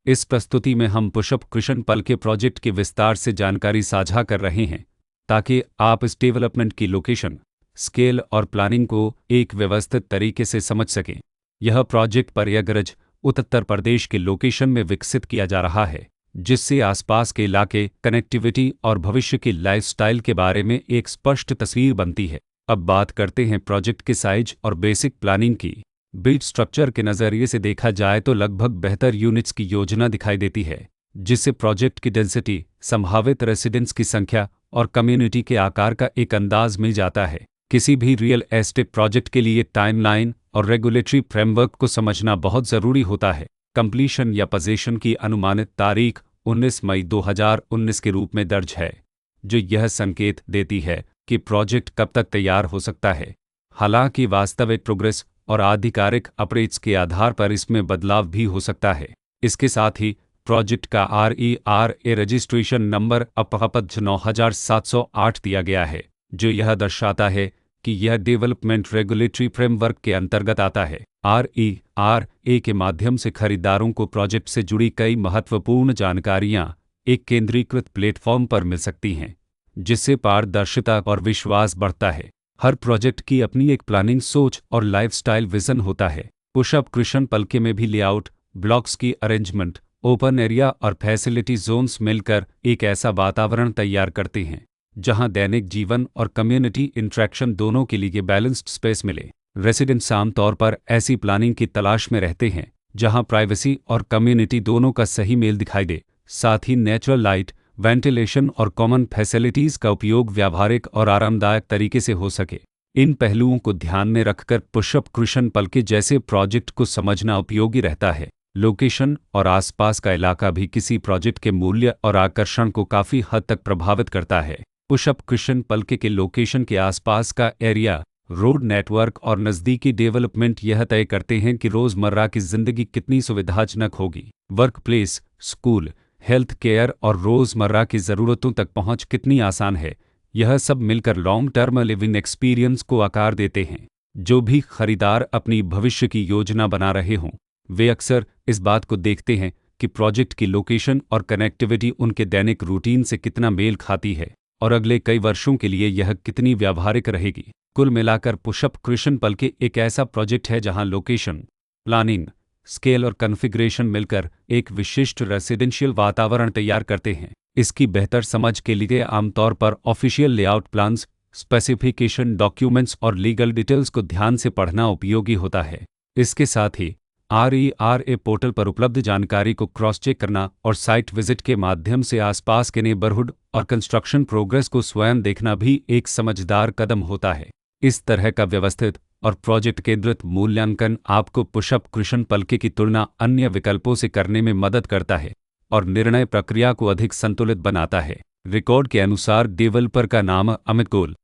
इस प्रस्तुति में हम पुशअप कृष्ण पल के प्रोजेक्ट की विस्तार से जानकारी साझा कर रहे हैं ताकि आप इस डेवलपमेंट की लोकेशन, स्केल और प्लानिंग को एक व्यवस्थित तरीके से समझ सकें। यह प्रोजेक्ट प्रयागराज, उत्तर प्रदेश के लोकेशन में विकसित किया जा रहा है, जिससे आसपास के इलाके, कनेक्टिविटी और भविष्य की लाइफस्टाइल के बारे में एक स्पष्ट तस्वीर बनती है। अब बात करते हैं प्रोजेक्ट के साइज और बेसिक प्लानिंग की। बिल्ड स्ट्रक्चर के नज़रिए से देखा जाए तो लगभग 72 यूनिट्स की योजना दिखाई देती है, जिससे प्रोजेक्ट की डेंसिटी, संभावित रेसिडेंट्स की संख्या और कम्युनिटी के आकार का एक अंदाज मिल जाता है। किसी भी रियल एस्टेट प्रोजेक्ट के लिए टाइमलाइन और रेगुलेटरी फ्रेमवर्क को समझना बहुत ज़रूरी होता है। कंप्लीशन या पोजीशन की अनुमानित तारीख 19 मई 2019 के रूप में दर्ज है, जो यह संकेत देती है कि प्रोजेक्ट कब तक तैयार हो सकता है। हालांकि वास्तविक प्रोग्रेस और आधिकारिक अपडेट्स के आधार पर इसमें बदलाव भी हो सकता है। इसके साथ ही प्रोजेक्ट का RERA रजिस्ट्रेशन नंबर अपहपज 9708 दिया गया है, जो यह दर्शाता है कि यह डेवलपमेंट रेगुलेटरी फ्रेमवर्क के अंतर्गत आता है। RERA के माध्यम से खरीदारों को प्रोजेक्ट से जुड़ी कई महत्वपूर्ण जानकारियां एक केंद्रीकृत प्लेटफॉर्म पर मिल सकती हैं, जिससे पारदर्शिता और विश्वास बढ़ता है। हर प्रोजेक्ट की अपनी एक प्लानिंग सोच और लाइफस्टाइल विजन होता है। पुशअप कृष्ण पलके में भी लेआउट, ब्लॉक्स की अरेंजमेंट, ओपन एरिया और फैसिलिटी जोन्स मिलकर एक ऐसा वातावरण तैयार करते हैं जहां दैनिक जीवन और कम्युनिटी इंटरेक्शन दोनों के लिए बैलेंस्ड स्पेस मिले। रेसिडेंट्स आमतौर पर ऐसी प्लानिंग की तलाश में रहते हैं जहां प्राइवेसी और कम्युनिटी दोनों का सही मेल दिखाई दे। साथ ही नेचुरल लाइट, वेंटिलेशन और कॉमन फैसिलिटीज़ का उपयोग व्यावहारिक और आरामदायक तरीके से हो सके। इन पहलुओं को ध्यान में रखकर पुशअप कृष्ण पलके जैसे प्रोजेक्ट को समझना उपयोगी रहता है। लोकेशन और आसपास का इलाका भी किसी प्रोजेक्ट के मूल्य और आकर्षण को काफ़ी हद तक प्रभावित करता है। पुशअप कृष्ण पलके के लोकेशन के आसपास का एरिया, रोड नेटवर्क और नज़दीकी डेवलपमेंट यह तय करते हैं कि रोज़मर्रा की ज़िंदगी कितनी सुविधाजनक होगी। Work place, school, health care और रोज़मर्रा की ज़रूरतों तक पहुंच कितनी आसान है, यह सब मिलकर लॉन्ग टर्म लिविंग एक्सपीरियंस को आकार देते हैं। जो भी खरीदार अपनी भविष्य की योजना बना रहे हों, वे अक्सर इस बात को देखते हैं कि प्रोजेक्ट की लोकेशन और कनेक्टिविटी उनके दैनिक रूटीन से कितना मेल खाती है और अगले कई वर्षों के लिए यह कितनी व्यावहारिक रहेगी। कुल मिलाकर पुशअप कृष्ण पलके एक ऐसा प्रोजेक्ट है जहां लोकेशन, प्लानिंग, स्केल और कॉन्फ़िगरेशन मिलकर एक विशिष्ट रेसिडेंशियल वातावरण तैयार करते हैं। इसकी बेहतर समझ के लिए आमतौर पर official layout plans, specification documents और लीगल डिटेल्स को ध्यान से पढ़ना उपयोगी होता है। इसके साथ ही RERA पोर्टल पर उपलब्ध जानकारी को क्रॉस चेक करना और साइट विजिट के माध्यम से आसपास के नेबरहुड और कंस्ट्रक्शन प्रोग्रेस को स्वयं देखना भी एक समझदार कदम होता है। इस तरह का व्यवस्थित और प्रोजेक्ट केंद्रित मूल्यांकन आपको पुशअप कृष्ण पलके की तुलना अन्य विकल्पों से करने में मदद करता है और निर्णय प्रक्रिया को अधिक संतुलित बनाता है। रिकॉर्ड के अनुसार डेवलपर का नाम अमित गोयल